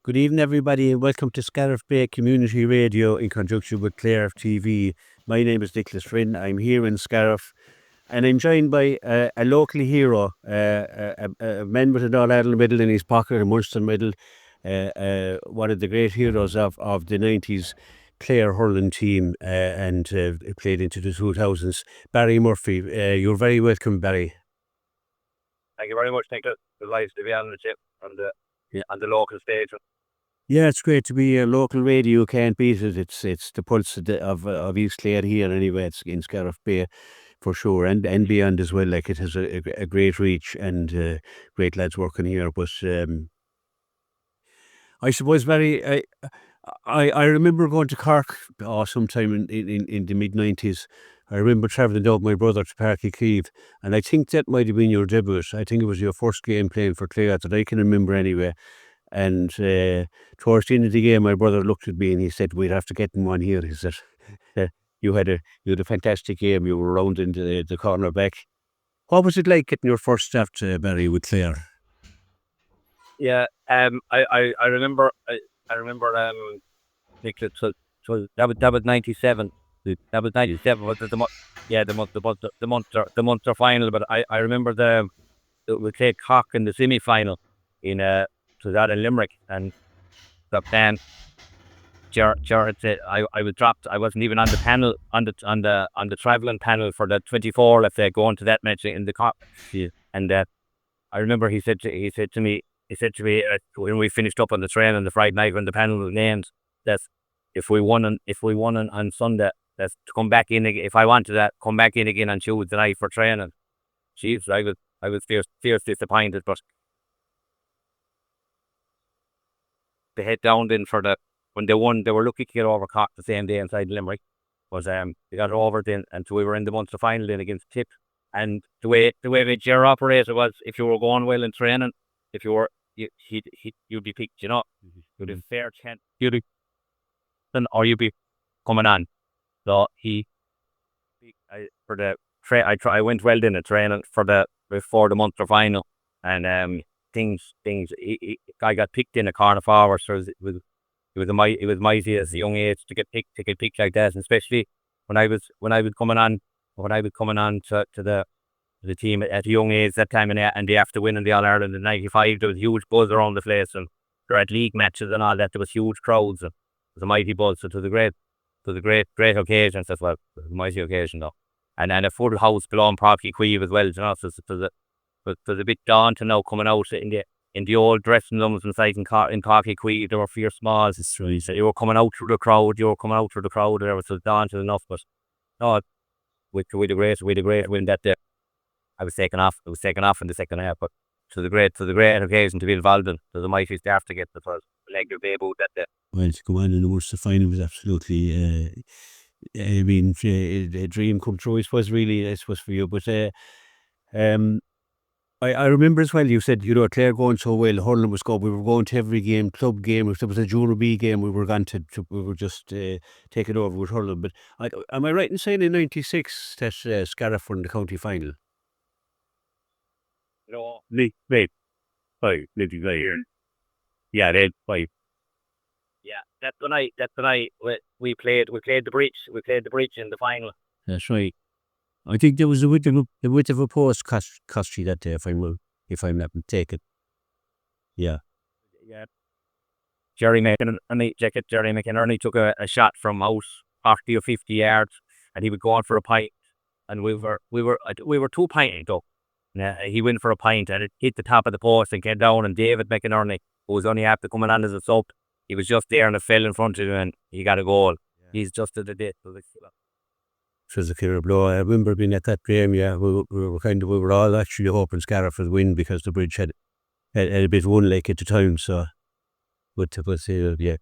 Good evening, everybody, and welcome to Scariff Bay Community Radio in conjunction with Clare TV. My name is Nicholas Flynn. I'm here in Scariff, and I'm joined by a local hero, a man with an All-Ireland medal in his pocket, a Munster medal, one of the great heroes of the 90s Clare hurling team, and played into the 2000s, Barry Murphy. You're very welcome, Barry. Thank you very much, Nicholas. Delighted to be on the chip on the local stage. Yeah, it's great to be a local radio. You can't beat it. It's the pulse of East Clare here anyway. It's in Scariff Bay for sure, and beyond as well. Like, it has a great reach, and great lads working here. But I suppose, Barry, I remember going to Cork sometime in the mid-90s. I remember travelling down with my brother to Páirc Uí Chaoimh, and I think that might have been your debut. I think it was your first game playing for Clare that I can remember anyway. And towards the end of the game, my brother looked at me and he said, "We'd have to get in one here." He said, you had a fantastic game. You were round into the corner back. What was it like getting your first start, Barry, with Clare?" Yeah, I remember Nicholas. So that was 97. That was 97. Was it the Munster final? But I remember we played Cork in the semi final in so that in Limerick, and then Jared said I was dropped. I wasn't even on the panel on the travelling panel for the 24. Let's say going to that match in the Cork. Yeah. And I remember he said to me when we finished up on the train on the Friday night when the panel was named, that if we won on Sunday, that's to come back in again. If I wanted that, come back in again on Tuesday night for training. Jeez, I was fierce disappointed, but they head down then when they won. They were lucky to get over Cork the same day inside Limerick. Was they got over then, and so we were in the Munster final then against Tip. And the way the chair operator was, if you were going well in training, if you were you'd be picked, you'd have fair chance, or you'd be coming on. So I went well in the training before the Munster final, and I got picked in a corner forward. So it was mighty as a young age to get picked like that, and especially when I was coming on to the team at a young age that time, and they after winning the All Ireland in '95, there was a huge buzz around the place, and they're at league matches and all that. There was huge crowds, and it was a mighty buzz. So it was a great occasion as well. It was a mighty occasion though, and a full house below Páirc Uí Chaoimh as well. So it was a bit daunting now coming out in the old dressing rooms inside in Páirc Uí Chaoimh. There were fierce smalls. You were coming out through the crowd. There was so daunting enough, but no, with the great win that day. I was taken off in the second half, but to the great occasion to be involved in. It was a mighty start to get the first leg of debut that day. Well, to go on in the Munster final was absolutely, a dream come true, I suppose, really, for you. But I remember as well, you said, Clare going so well, hurling was good. We were going to every game, club game. If there was a Junior B game, we were gone we were just taking over with hurling. But am I right in saying in '96 that Scariff won the county final? Wait, 95. Yeah, they 5. Yeah, that's the night we played the bridge. We played the bridge in the final. That's right. I think there was a bit of a post cost you that day, if I'm not mistaken. Yeah. Yeah. Jerry McInerney took a shot from out 40 or 50 yards, and he was going for a pint, and we were 2 pinting though. He went for a pint and it hit the top of the post and came down, and David McInerney, who was only after coming on as a sub, he was just there and it fell in front of him and he got a goal. Yeah. He's just at the date. It was a clear blow. I remember being at that game. Yeah, we were all actually hoping Scariff would win because the bridge had a bit won like at the time. So, but yeah.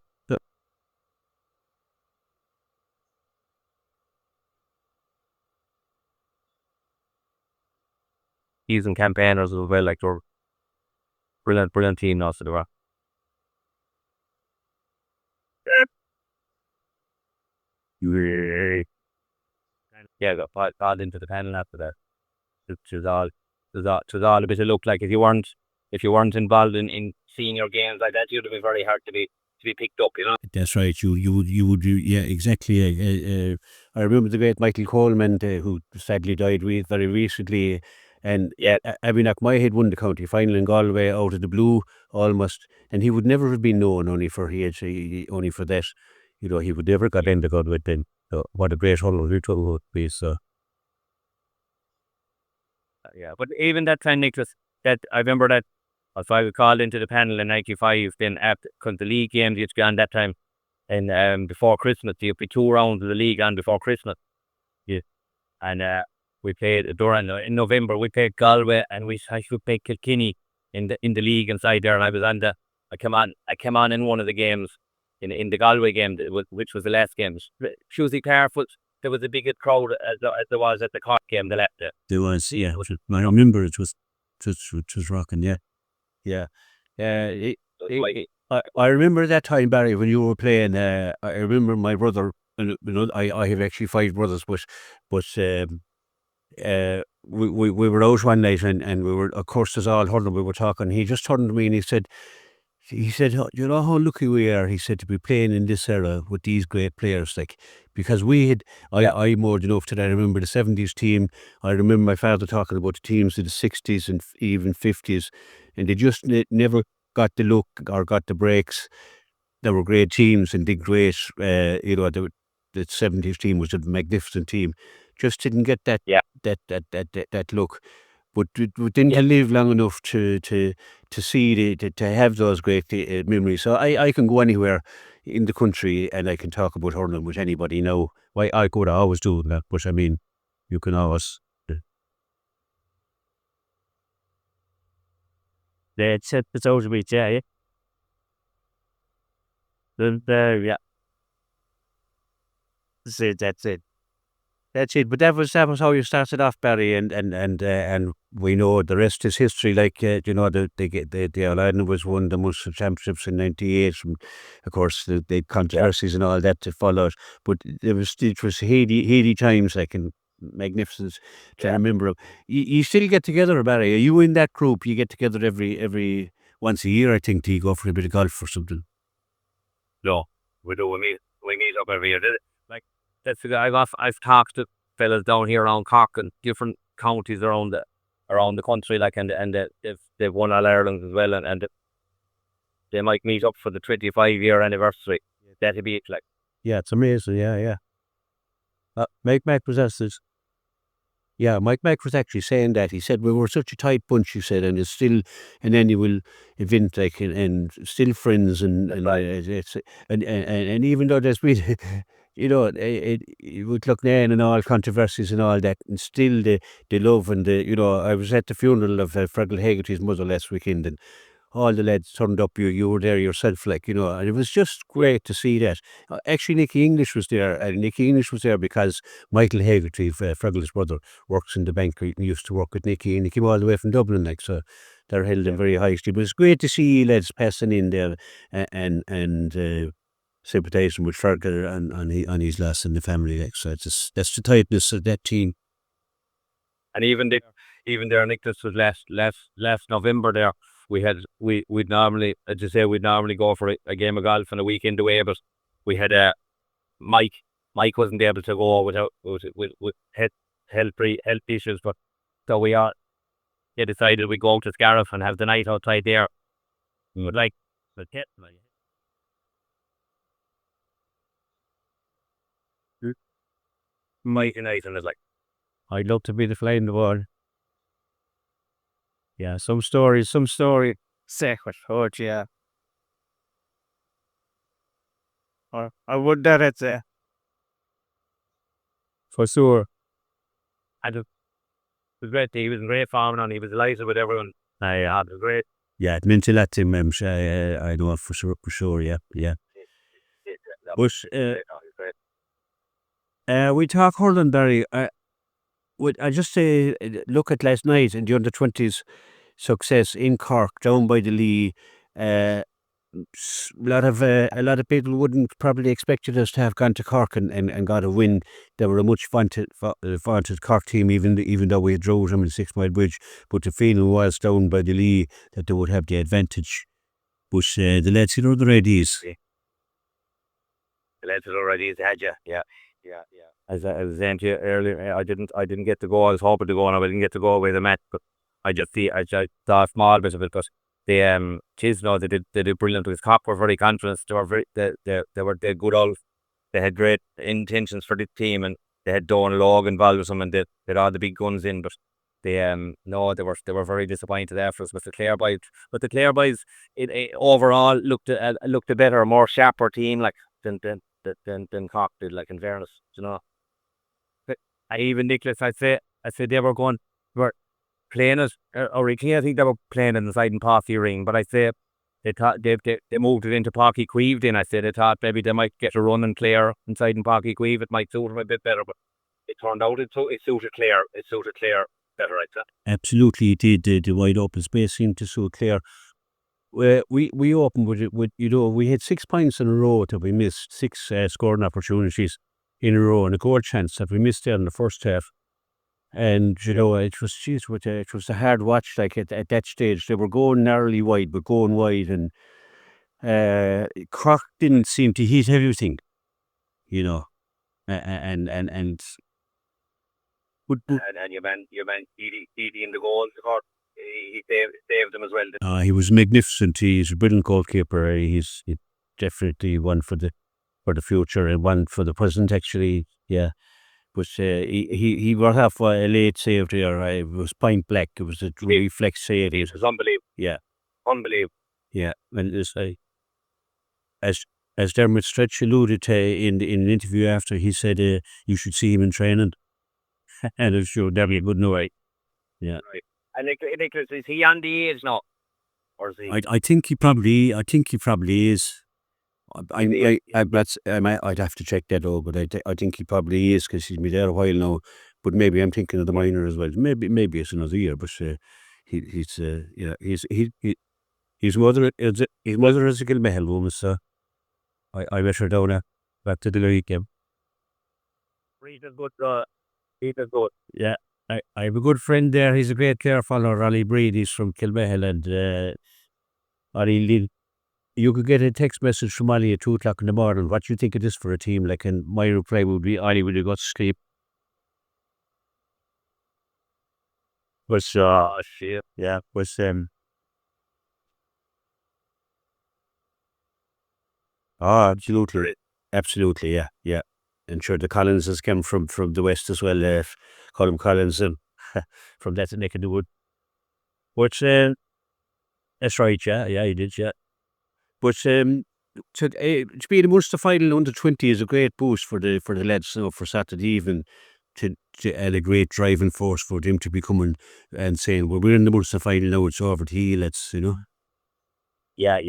He's in campaigners as well, like they're brilliant team now, so they were. Yeah, got called into the panel after that. It was all a bit of luck. Like if you weren't involved in senior games like that, you'd have been very hard to be picked up. That's right. You would yeah, exactly. I remember the great Michael Coleman, who sadly died very recently, and Yeah. Abbey Knockmahead won the county final in Galway out of the blue almost, and he would never have been known only for only for that. He would never got in the Galway then. So what a great hurler it would be. So Yeah, but even that time, Nicholas, that I remember that if I was called into the panel in '95, then after because the league games used to go on that time, and before Christmas, there'd be 2 rounds of the league on before Christmas. Yeah, and we played during in November. We played Galway, and I should play Kilkenny in the league inside there. And I was on the I came on in one of the games in the Galway game, which was the last game. Shusy Carfoot. There was a bigger crowd as there was at the Cork game. The left there. there was, yeah. I remember it was rocking. Yeah, yeah. I remember that time, Barry, when you were playing. I remember my brother. And I have actually 5 brothers, but we were out one night and we were, of course, as all hurling, we were talking. He just turned to me and he said, "Oh, you know how lucky we are," he said, "to be playing in this era with these great players, like, because we had, I more than enough to that. I remember the 70s team. I remember my father talking about the teams of the 60s and even 50s, and they just never got the look or got the breaks. There were great teams and did great, the 70s team was a magnificent team. Just didn't get that Yeah. that look. But we didn't live long enough to see to have those great memories. So I can go anywhere in the country and I can talk about hurling with anybody now. Why I could always do that, but I mean, you can always. It's over beach, yeah. Yeah. That's it. That's it. But that was how you started off, Barry, and we know the rest is history. Like the Ireland was won the Munster Championships in '98, and of course the controversies and all that to follow. But it was heady times, like, and magnificent to remember. You still get together, Barry. Are you in that group? You get together every once a year, I think, to go for a bit of golf or something. No, we do. We meet up every year. Like that's the guy I've talked to fellas down here around Cork and different counties around the country, like, and they've won All Ireland as well, and they might meet up for the 25-year anniversary. That'd be it, like. Yeah, it's amazing. Yeah. Mike Mac was Yeah, Mike Mac was actually saying that. He said we were such a tight bunch. He said, and it's still an annual event, like, and still friends, and it's and even though there's been, with Loughnane and all controversies and all that, and still the love and I was at the funeral of Fergal Haggerty's mother last weekend, and all the lads turned up. You were there yourself, like, and it was just great to see that. Actually, Nicky English was there, and Nicky English was there because Michael Haggerty, Fergal's brother, works in the bank and used to work with Nicky, and he came all the way from Dublin, like, so they're held in very high esteem. But it's great to see lads passing in there and sympathising with Fergal on his loss and the family, like, so that's the tightness of that team. And even there, Nicholas, was last November there. We'd normally, as you say, we'd normally go for a game of golf and a weekend away, but we had Mike wasn't able to go with health issues, but so we decided we go to Scariff and have the night outside there. But like the kit, Mike and Nathan is like, I'd love to be the fly in the wall. Yeah, some story. Secret, oh yeah. Or I would that it's For sure. and it was great. He was in great form and he was delighted with everyone. It was great. Yeah, it meant a lot to him. I know for sure. Yeah. But we talk hurling, Barry. I just say, look at last night in the under-20s success in Cork, down by the Lee. A lot of people wouldn't probably expected us to have gone to Cork and got a win. They were a much vaunted Cork team, even though we had drove them in 6 Mile Bridge. But the feeling was down by the Lee that they would have the advantage. But the lads had other ideas. The lads had already had you. Yeah. As I was saying to you earlier, I didn't get to go. I was hoping to go, and I didn't get to go away the match, but I just saw a small bit of it. But they did brilliant. Because Cork were very confident. They good all. They had great intentions for the team, and they had Donal Logue involved with them, and they had all the big guns in. But they they were very disappointed after us with the Clare boys. But the Clare boys, it overall looked a better, more sharper team like than Cork did. Like, in fairness, you know. But even Nicholas, I said they were playing it originally. I think they were playing in the side in Posse ring, but I say they thought they moved it into Páirc Queeve. Then I said they thought maybe they might get a run and Clare inside in Páirc Queeve. It might suit them a bit better, but it turned out it suited Clare. It suited Clare better, I'd say. Absolutely, it did. The wide open space seemed to suit Clare. We opened with we had 6 points in a row that we missed, 6 scoring opportunities in a row, and a goal chance that we missed there in the first half. And it was a hard watch. Like at that stage, they were going narrowly wide, but going wide, and Cork didn't seem to hit everything, you know, and but And your man Didi in the goal, he saved them as well. he was magnificent. He's a brilliant goalkeeper. He's definitely one for the future and one for the present. Actually, yeah. But he was half a late save there. It was point blank. It was a reflex save. It was unbelievable. Yeah, Unbelievable. yeah. And as Dermot Stretch alluded to in an interview after, he said you should see him in training, and I'm sure Dermot would know. Right? Yeah. Right. And Nicholas, is he on the age now, or is he? I think he probably is. I'd have to check that out, but I think he probably is, because he's been there a while now. But maybe I'm thinking of the minor as well. Maybe it's another year, but his mother is a Kilmahel woman, so I met her down back to the League game. Rita's good. Rita's good. Yeah, I have a good friend there. He's a great Clare follower, Ollie Breed. He's from Kilmahel, and Ollie. You could get a text message from Ollie at 2 o'clock in the morning. What do you think of this for a team? Like, and my reply would be, Ollie, will you go to sleep? But Shit. yeah, but absolutely, yeah. And sure, the Collinses came from the west as well. Colin Collins and from that neck of the wood. But that's right, yeah, he did, yeah. But to be in the Munster final under 20 is a great boost for the lads, for Saturday evening, and a great driving force for them to be coming and saying, well, we're in the Munster final now, it's over to you, let's, Yeah.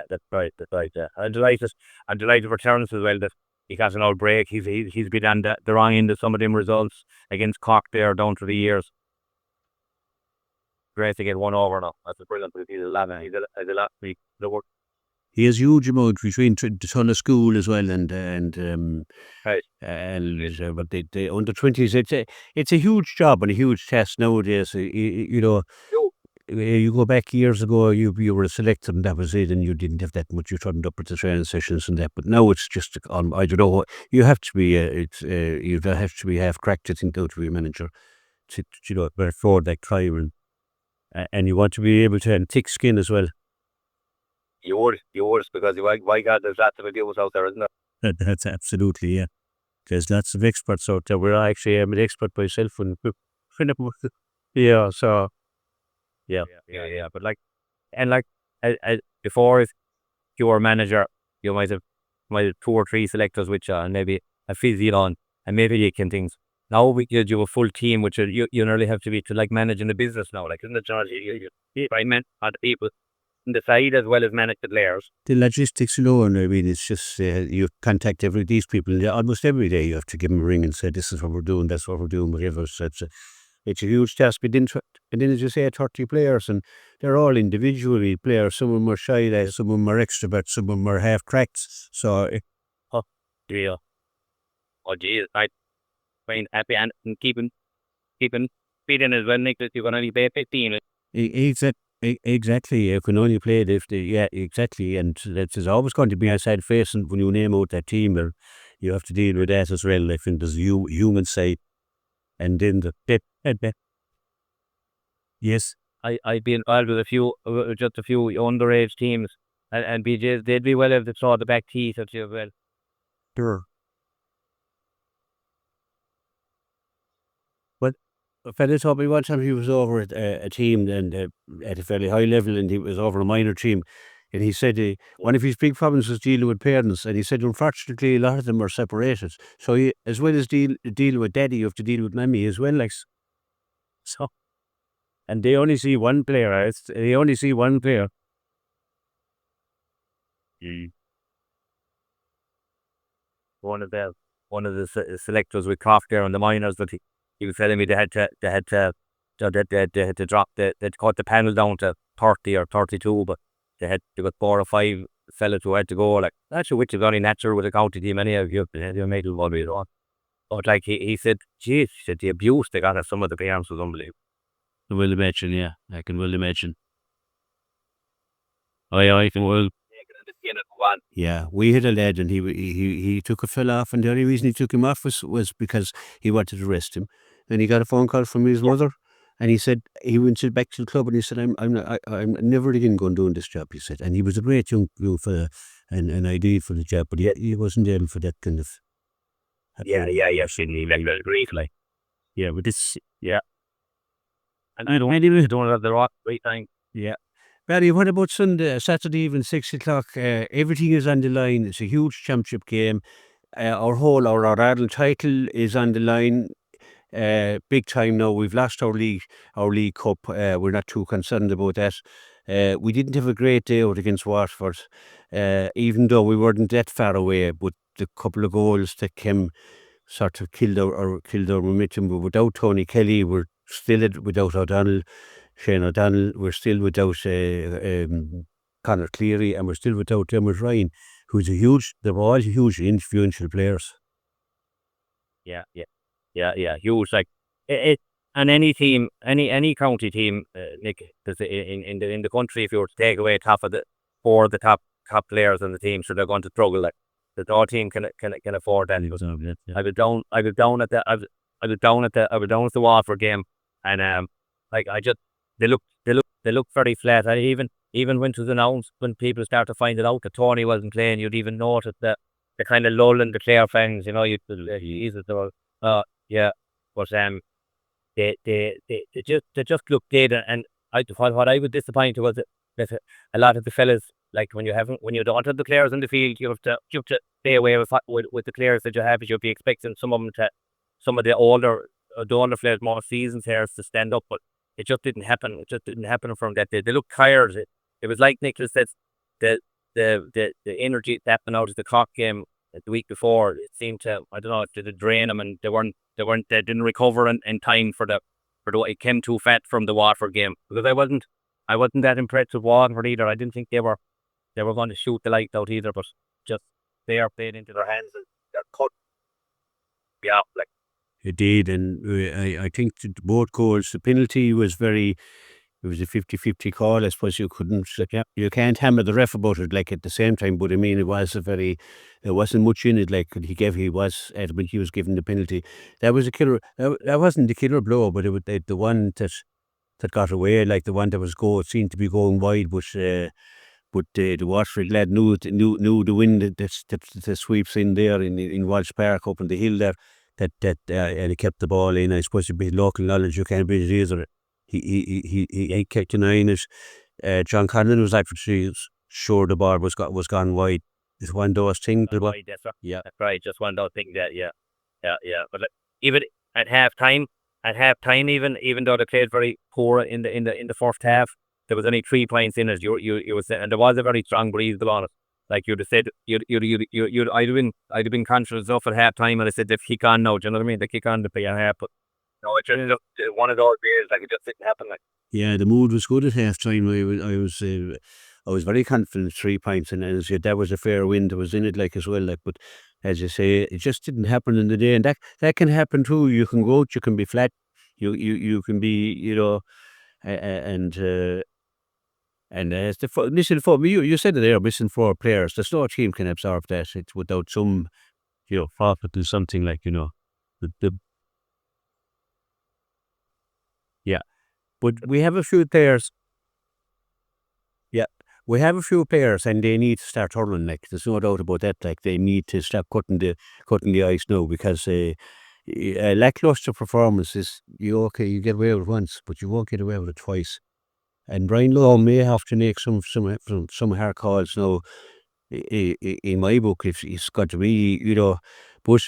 That's right. Yeah. I'm delighted for Terence as well that he got an old break. He's been on the wrong end of some of them results against Cork there down through the years. Great to get one over now. That's brilliant. He's a lot. He's a lot. The work. He has huge amount between the ton of school as well, and Right. but the under 20s, it's a huge job and a huge test nowadays. You go back years ago, you were a selector and that was it, and you didn't have that much. You turned up at the training sessions and that, but now it's just I don't know what you have to be. You have to be half cracked, I think, to be a manager to afford that time, and you want to be able to have thick skin as well. You would, because why God, there's lots of ideas out there, isn't there? That's absolutely, yeah. There's lots of experts out there. We're actually, I'm an expert myself, and yeah, so yeah. But before, if you were a manager, you might have 2 or 3 selectors, which and maybe a physio on, and maybe you can things. Now we give you a full team, which you nearly have to be to like managing a business now, like, isn't it, George? You right, man, other people in the side as well as manage the players. The logistics alone, I mean, it's just you contact these people almost every day. You have to give them a ring and say, this is what we're doing, that's what we're doing, whatever. So it's a huge task. And then, as you say, 30 players, and they're all individually players. Some of them are shy, some of them are extroverts, some of them are half cracked. So, Yeah. Oh, geez, I find happy and keeping feeding as well, Nicholas. You're going to only pay 15. Exactly. You can only play it if yeah, exactly. And there's always going to be a sad face when you name out that team, or you have to deal with that as well. I think there's human side, and then yes, I'd be involved with just a few underage teams, and BJ's, they'd be well able to throw the back teeth at you. Well, sure. But a fella told me one time he was over at a team and at a fairly high level, and he was over a minor team. And he said one of his big problems was dealing with parents. And he said, unfortunately, a lot of them are separated. So as well as dealing with daddy, you have to deal with mammy as well. Like, so, and they only see one player. They only see one player. one of the selectors with Croft there on the minors, that he was telling me they had to drop they'd cut the panel down to 30 or 32, but they got 4 or 5 fellas who had to go, like, that's which is only natural with a county team anyhow. You made it one way wrong. But like he said, geez, he said the abuse they got at some of the parents was unbelievable. I will imagine, yeah. I can well imagine. I can well. Yeah, we had a lad, and he took a fella off, and the only reason he took him off was because he wanted to arrest him. Then he got a phone call from his mother, and he said he went back to the club, and he said, I'm never again going doing this job," he said. And he was a great young fella, and ideal for the job, but he wasn't able for that kind of. Yeah, Sydney, like, great, like. Yeah, but it's, And I don't have the right time. yeah. Barry, what about Sunday, Saturday evening, 6 o'clock? Everything is on the line. It's a huge championship game. Our Ireland title is on the line. Big time now. We've lost our league cup. We're not too concerned about that. We didn't have a great day out against Waterford, even though we weren't that far away. But the couple of goals that came sort of killed our momentum. But without Tony Kelly, we're still without Shane O'Donnell. We're still without Conor Cleary, and we're still without Dermot Ryan, who's they're all huge influential players. Yeah, huge. Like and any team, any county team, Nick, in the country, if you were to take away top players in the team, so they're going to struggle. Like, the no team can afford that. I was down at the Waterford game, and like, they look very flat. I even when it was announced, when people started to find it out that Tony wasn't playing, you'd even notice the kind of lull in the Clare fans. Jesus, yeah. But they just looked dead. And what I was disappointed was that a lot of the fellas, like, when you don't have the players in the field, you have to stay away with the players that you have. You'll be expecting some of the older players, more seasoned players, to stand up, but it just didn't happen. It just didn't happen from that day. They looked tired. It was like Nicholas said, the energy tapping out of the Cork game the week before. It seemed to, I don't know, did it drain them, and they didn't recover in time for it came too fat from the Waterford game, because I wasn't that impressed with Waterford either. I didn't think they were going to shoot the lights out either, but just they are played into their hands, and they're cut. Yeah, like. It did, and I think both goals, the penalty was it was a 50-50 call. I suppose you can't hammer the ref about it, like, at the same time, but I mean, there wasn't much in it, like, he was adamant he was given the penalty. That was a killer, that wasn't the killer blow, but it was the one that got away, like the one that seemed to be going wide, but the Waterford lad knew the wind that sweeps in there in Walsh Park up on the hill there, and he kept the ball in. I suppose it'd be local knowledge, you can't beat it either. He ain't kept an eye on it. John Conlon was actually sure the ball was gone wide. It's one of those things. That's right. Just one of those things that, yeah. But, like, even at half time, even though they played very poor in the first half, there was only 3 points in it. You were saying, and there was a very strong breeze on it. Like, you'd have said, I'd have been conscious enough at half time, and I said, they kick on now. Do you know what I mean? They kick on to play on half, but no, it's just one of those days, like, it just didn't happen. Like, yeah, the mood was good at half time. I was very confident 3 points, and as you said, that was a fair win that was in it, like, as well. Like, but as you say, it just didn't happen in the day, and that can happen too. You can go out, you can be flat, you can be, and And it's missing four. You said it there, missing four players. There's no team can absorb that. It's without some, forfeit to something like the yeah. But we have a few players. Yeah, we have a few players, and they need to start hurling. Like there's no doubt about that. Like they need to start cutting the ice now because a lackluster performance is you get away with it once, but you won't get away with it twice. And Brian Lowe may have to make some hard calls now. In my book, if it's got to be, but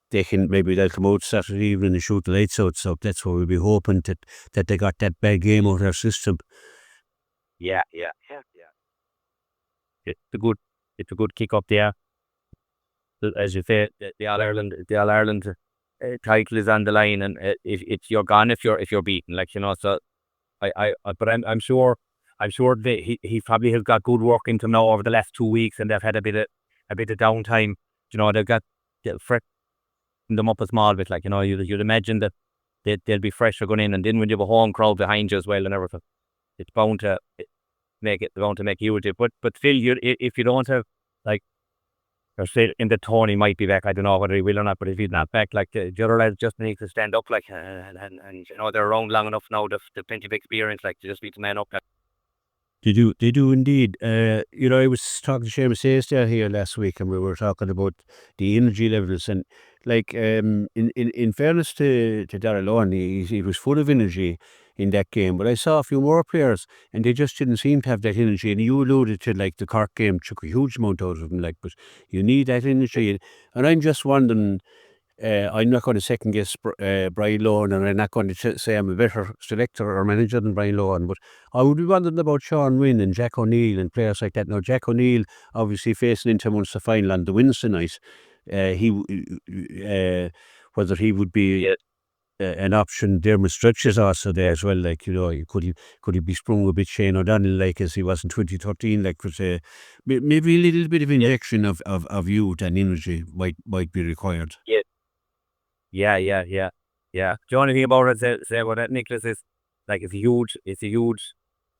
they'll come out Saturday evening and shoot the lights out. So that's what we'll be hoping that they got that bad game out of their system. Yeah. It's a good kick up there. As you say, the All Ireland title is on the line, and if you're gone, if you're beaten, So but I'm sure that he probably has got good work into him now over the last 2 weeks, and they've had a bit of downtime. They've got freshen them up a small bit. You'd imagine that they'll be fresher going in, and then when you have a home crowd behind you as well and everything, it's bound to make you with it. But still, if you don't have or say in the Tony might be back. I don't know whether he will or not, but if he's not back, the other lads just need to stand up, and they're around long enough now. They've plenty of experience, to just be the man up. They do indeed. I was talking to Seamus Hayes here last week, and we were talking about the energy levels, and in fairness to Darrell Owen, he was full of energy in that game. But I saw a few more players, and they just didn't seem to have that energy. And you alluded to the Cork game took a huge amount out of them, but you need that energy. And I'm just wondering. I'm not going to second guess Brian Lohan, and I'm not going to say I'm a better selector or manager than Brian Lohan, but I would be wondering about Sean Wynn and Jack O'Neill and players like that. Now, Jack O'Neill obviously facing into Munster final on the Wednesday night. Whether he would be an option. Dermot Stretch is also there as well. Could he be sprung a bit Shane O'Donnell as he was in 2013? Maybe a little bit of injection of youth and energy might be required. Yeah. The only thing about it, say about that, Nicholas, is it's a huge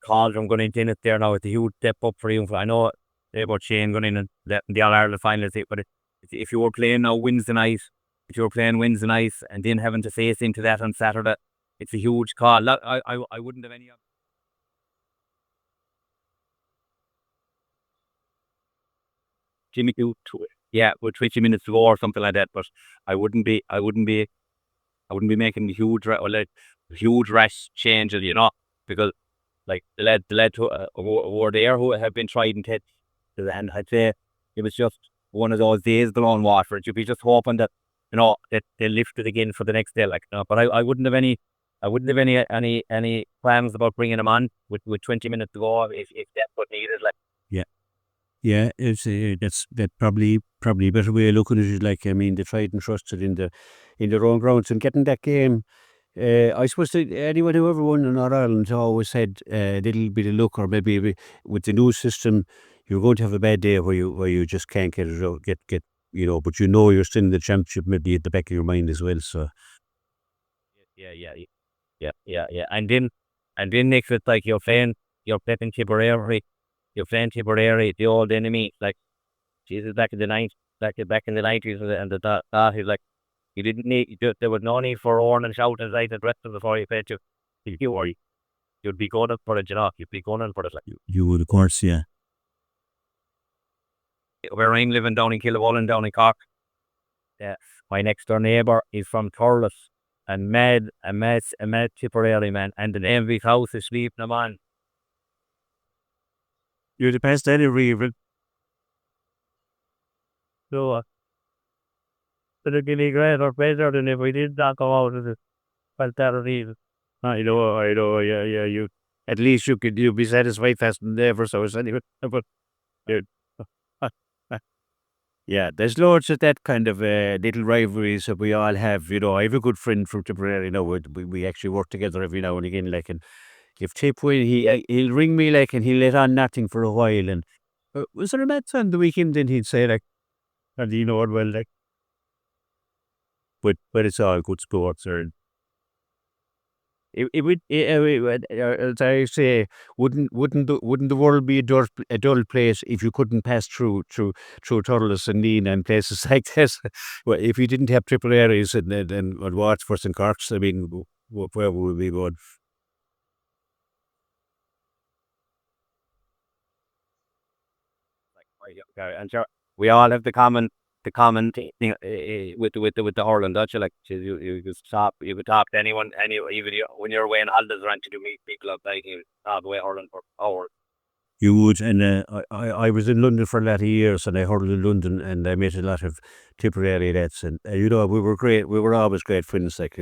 cauldron going into it there now. It's a huge step up for you. I know about Shane going in and the All Ireland final, but if you were playing now Wednesday night, and then having to face into that on Saturday, it's a huge call. I wouldn't have any. Jimmy, with 20 minutes to go or something like that, but I wouldn't be making huge rash changes, because the lad who were there who have been tried and tested, and I'd say it was just one of those days below Waterford. You'd be just hoping that that they lift it again for the next day, But I wouldn't have any plans about bringing him on with 20 minutes to go if that's what needed, Yeah, that's probably a better way of looking at it. They tried and trusted in their own grounds and getting that game. I suppose that anyone who ever won in Northern Ireland always had a little bit of luck, or maybe with the new system, you're going to have a bad day where you just can't get it out, get but you're still in the championship, maybe at the back of your mind as well. So yeah. And then next it's you're playing Tipperary. You're playing Tipperary, the old enemy. Jesus, back in the 90s, and the thought is you didn't need. There was no need for horn and shouting and the rest of before you played to. You'd be going in for it, You'd be going in for it, you would, of course, yeah. Where I'm living down in Killawall down in Cork. My next door neighbour is from Thurles, and mad Tipperary man, and the name of his house is Sleeping Man. You're the best any rival. So it'd be great or better than if we did not go out of it. Felt that or I know, yeah. You at least you'd be satisfied fast and never. So it's anyway, but yeah, there's loads of that kind of little rivalries that we all have. I have a good friend from Tipperary. We actually work together every now and again. And if Tip win, he'll ring me and he'll let on nothing for a while. And was there a match on the weekend? And he'd say and it well but it's all good sports. It would, as I say, wouldn't the world be a dull place if you couldn't pass through Thurles and Lean and places like this? Well, if you didn't have triple areas and Watford and Corks, I mean, where would we be going? Okay, and sure, we all have the common thing with the hurling, don't you? Like you could talk to anyone, even when you're away on holidays around to meet people up like you talk away hurling for hours. You would, and I was in London for a lot of years, and I hurled in London, and I met a lot of Tipperary lads, and we were great. We were always great friends, like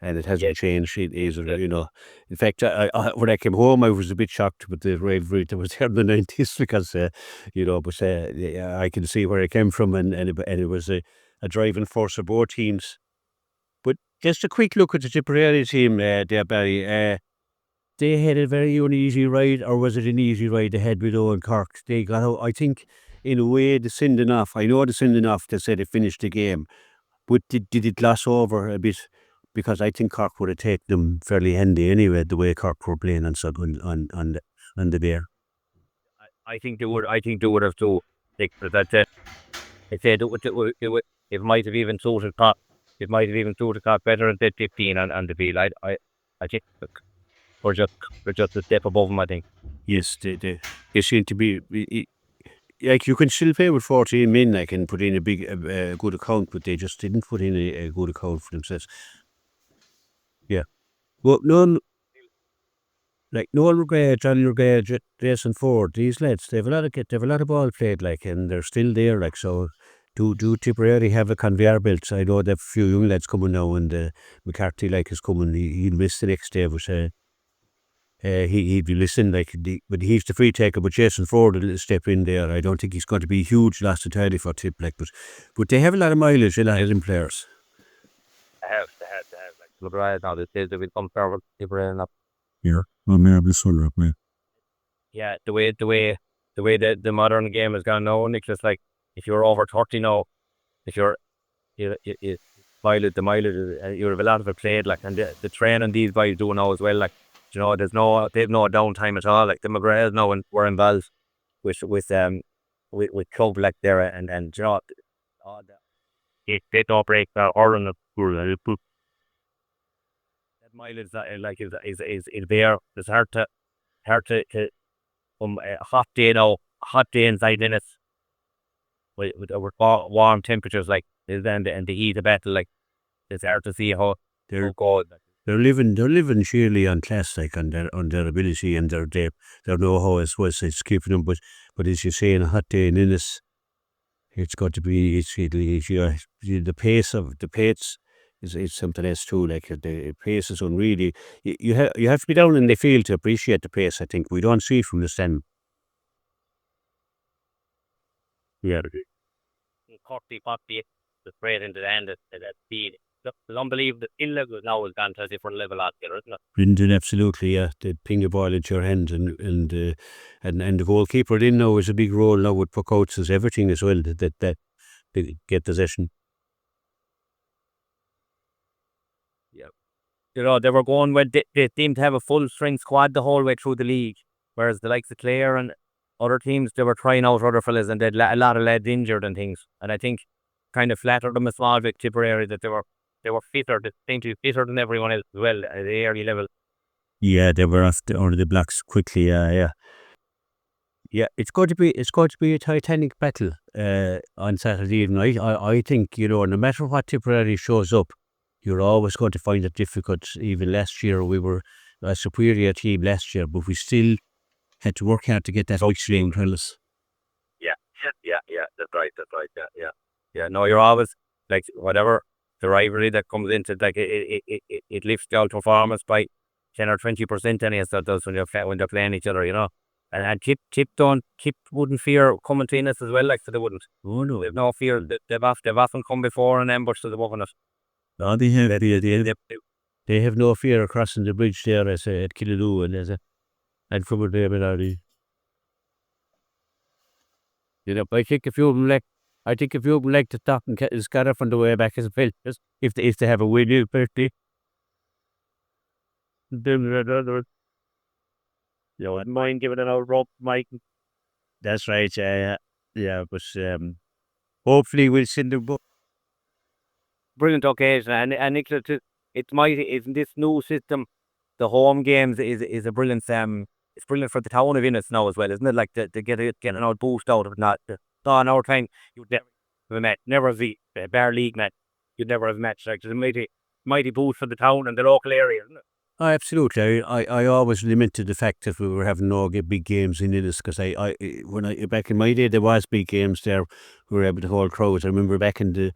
and it hasn't Yeah, changed either, yeah. In fact, when I came home, I was a bit shocked with the rivalry that was there in the 90s because, but yeah, I can see where it came from, and it was a driving force of both teams. But just a quick look at the Tipperary team, there, Barry. They had a very uneasy ride, or was it an easy ride ahead with Owen Cork? They got out, I think, in a way, the sending off. I know the sending off, they said it finished the game, but did it gloss over a bit? Because I think Cork would have taken them fairly handy anyway, the way Cork were playing on the Bear. I think they would. I think they would have too. That's it. They said it might have even suited Cork. It might have even suited Cork better than 15 on the field. I think we're just a step above them. I think. Yes, they seem to be. Like you can still play with 14 men, like, and put in a good account, but they just didn't put in a good account for themselves. Yeah. Well, Noel McGrath, Johnny McGrath, Jason Ford, these lads, they have a lot of ball played, like, and they're still there, like, so. Do Tipperary have a conveyor belt? I know they have a few young lads coming now, and McCarthy, like, is coming. He'll miss the next day, but he'd be listening, like, but he's the free taker. But Jason Ford will step in there. I don't think he's going to be a huge loss entirely for Tip, like, but they have a lot of mileage, a lot of players. They have. Like, look right now. They will come forward. Yeah, well, maybe this one, man. Yeah, the way the modern game has gone now, Nicholas. Like, if you're over 30 now, if you're you the mileage, you have a lot of it played. Like, and the training these guys do now as well. Like, they've no downtime at all. Like the McGraths now were involved with club like there, and all they don't break that or in the pool. That mileage that like is there. It's hard to a hot day now, a hot day inside in it with warm temperatures like and the heat of battle, like it's hard to see how They're cold. they're living sheerly on class, like, on their ability and their know-how as well. So it's keeping them, but as you say, in a hot day in Innis, it's got to be the pace is something else too. Like, the pace is unreally. You have to be down in the field to appreciate the pace. I think we don't see it from the stand. Yeah, 40, 40, the straight into the end at that speed. It's unbelievable. The skill level now has gone to a different level altogether, isn't it? Brendan, absolutely. Yeah, they ping the ball into your hand, and the goalkeeper in now is a big role now with puckouts as everything as well. That they get possession. Yeah. They were going when they seemed to have a full strength squad the whole way through the league, whereas the likes of Clare and other teams, they were trying out other fellas, and they had a lot of lads injured and things. And I think kind of flattered them a small bit, Tipperary, that they were fitter. They seemed to be fitter than everyone else as well at the early level. Yeah, they were off the blocks quickly. Yeah. Yeah, it's going to be a titanic battle on Saturday evening. I think, no matter what Tipperary shows up, you're always going to find it difficult. Even last year, we were a superior team last year, but we still had to work hard to get that victory in Thurles. Yeah. That's right. Yeah. No, you're always like whatever the rivalry that comes into it, like it lifts the out performance by 10 or 20%. Any as that does when they're playing each other, And Tip wouldn't fear coming to us as well, like, so they wouldn't. Oh no, They've no fear. They've often come before and ambushed to the walking it. no, they have no fear of crossing the bridge there at Killaloe and from there, I think if you would like to stop and get Scariff on the way back as well, just if they have a win, birthday. You wouldn't mind giving it a rub, Mike. That's right. Yeah. But hopefully we'll send the book. Brilliant occasion, and Nicola, it's mighty. Isn't this new system? The home games is a brilliant. It's brilliant for the town of Innis now as well, isn't it? Like to get an old boost out of it. Not in our time, you'd never have a match, never have a bar league match. You'd never have a match. Like there's a mighty boost for the town and the local area, isn't it? Oh, absolutely. I always lamented the fact that we were having no big games in Innis because when I back in my day there was big games there. We were able to hold crowds. I remember back in the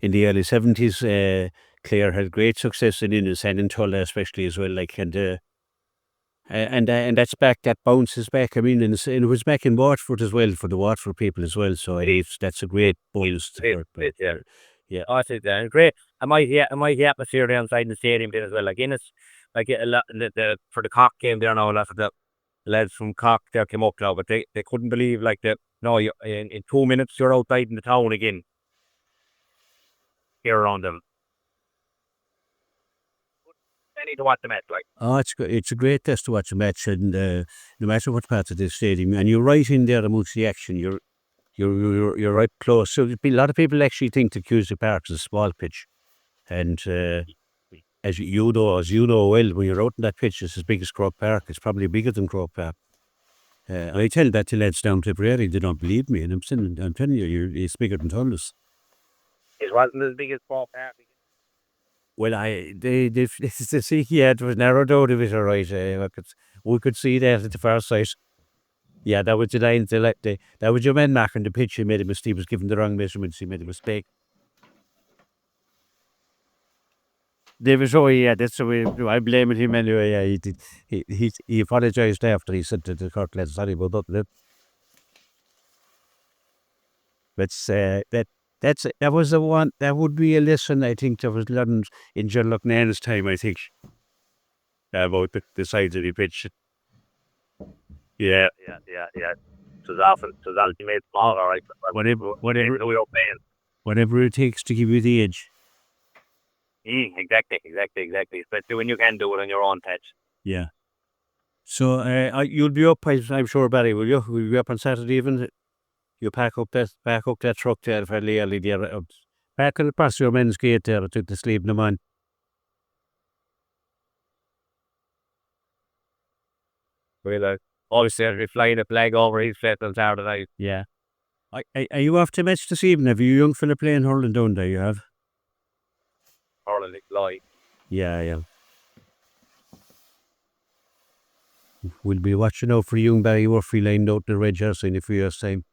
early 70s, Clare had great success in Innis and in Tulla especially as well. Like and that's back. That bounces back. I mean, and it was back in Waterford as well for the Waterford people as well. So that's a great boost. Yeah, I think that great. I might the atmosphere there inside the stadium there as well. Like Innis, like a lot for the Cork game there now. A lot of the lads from Cork there came up now, but they couldn't believe like in 2 minutes you're outside in the town again. Here around them. They need to watch the match, like. Oh, it's a great place to watch a match, and no matter what part of the stadium, and you're right in there amongst the action. You're right close. So a lot of people actually think that Cusack Park is a small pitch, and as you know well, when you're out in that pitch, it's as big as Croke Park. It's probably bigger than Croke Park. I tell that to lads down Tipperary, they don't believe me, and I'm telling you, it's bigger than Thunder's. It wasn't as big as Croke Park. Well, they see, yeah, it was narrowed out a bit, all right. We could see that at the far side. Yeah, that was the line. That was your man marking the pitch. He made a mistake. He was given the wrong measurements. He made a mistake. David Roy, yeah, that's the way. I blame him anyway. Yeah, he did. He apologized after. He said to the court lads, "Sorry about that." That was the one. That would be a lesson. I think that was learned in John Loughnan's time. I think about the size of the pitch. Yeah. So that he made small, all right. Whatever we were playing. Whatever it takes to give you the edge. Exactly. Especially when you can do it on your own pitch. Yeah. So you'll be up, I'm sure, Barry. Will you? Will you be up on Saturday evening? You pack up that truck there fairly early there. Park it past your men's gate there. I took the sleep in the man. Well, obviously, if flying a flag over his flat on Saturday. Yeah. Are you off to match this evening? Have you young fella playing hurling down there? You have? Hurling, like. Yeah. We'll be watching out for young Barry Murphy lined out in the red jersey in a few years' time.